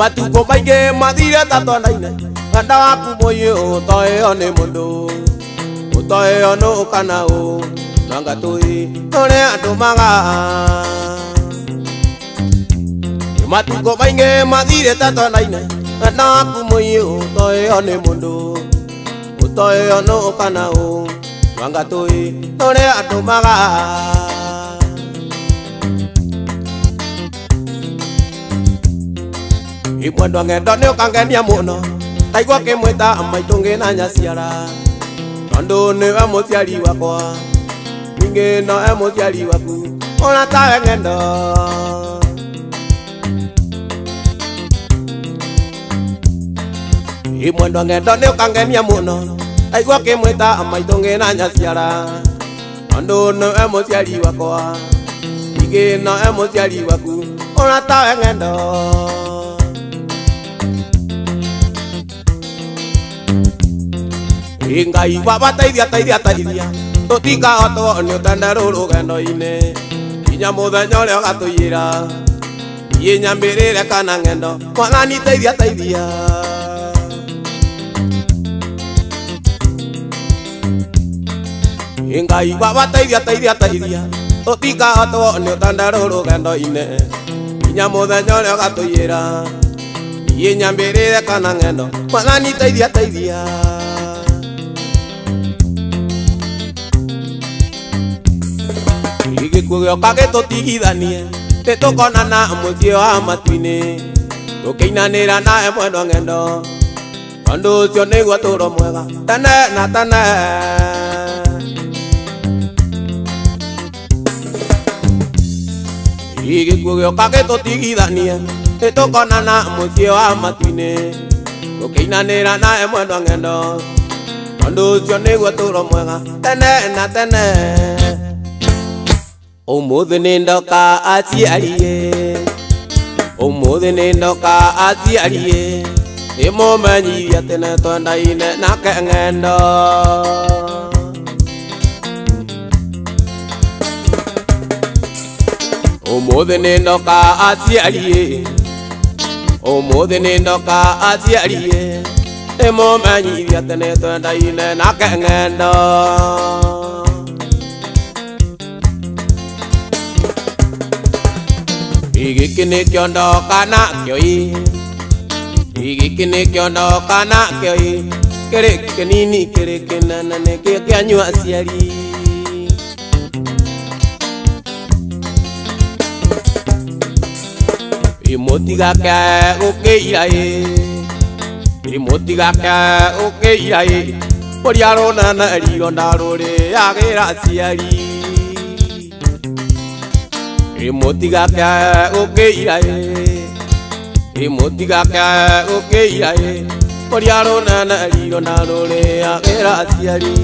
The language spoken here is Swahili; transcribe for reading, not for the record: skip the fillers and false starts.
Matuko maige madire tato naine Anda waku moyo utoe one mundu Utoe ono kana o Nanga tui Nore ando maga Matuko maige madire tato naine Anda waku moyo utoe one mundu Utoe ono kana o Nanga tui Nore ando maga Mwendo ngendo ni ukangenia muno Taigua kimwita maitungi na nyaciara Tondu niwe muciari wakwa Ningi no e muciari waku Ona tawe ngendo Mwendo ngendo ni ukangenia muno Taigua kimwita maitungi na nyaciara Tondu niwe muciari wakwa Ningi no e muciari waku Ona tawe ngendo Ngai baba taithia Tutika oto ni utandaro rugendo-ini Inya muthenya uria ugatuira Iye nyambirire kana ngendo Mwathani taithia Ngai baba taithia Tutika oto ni utandaro rugendo-ini Inya muthenya uria ugatuira Iye nyambirire kana ngendo Mwathani taithia Gikuo kage tigithanie Tetukonana mucio wa matuini Tukiinanira nae mwendo ngendo Tondu ucio niguo turo mwega Tene na tene Gikuo kage tigithanie Tetukonana mucio wa matuini Tukiinanira nae mwendo ngendo Tondu ucio niguo turo mwega Tene na tene Umuthi ni ndoka aciarie Umuthi ni ndoka aciarie Nimumenyirie tene twendaine nake ngendo Umuthi ni ndoka aciarie Umuthi ni ndoka aciarie Nimumenyirie tene twendaine nake ngendo Giki ni kiondoka nakyo Giki ni kiondoka nakyo Kiri kinini kiri kinene niki kianyua aciari Imutigake ukiira Imutigake ukiira Muria runene rironda ruri agira aciari Imutigake ukiira Imutigake ukiira Muria runene rironda ruri agira aciari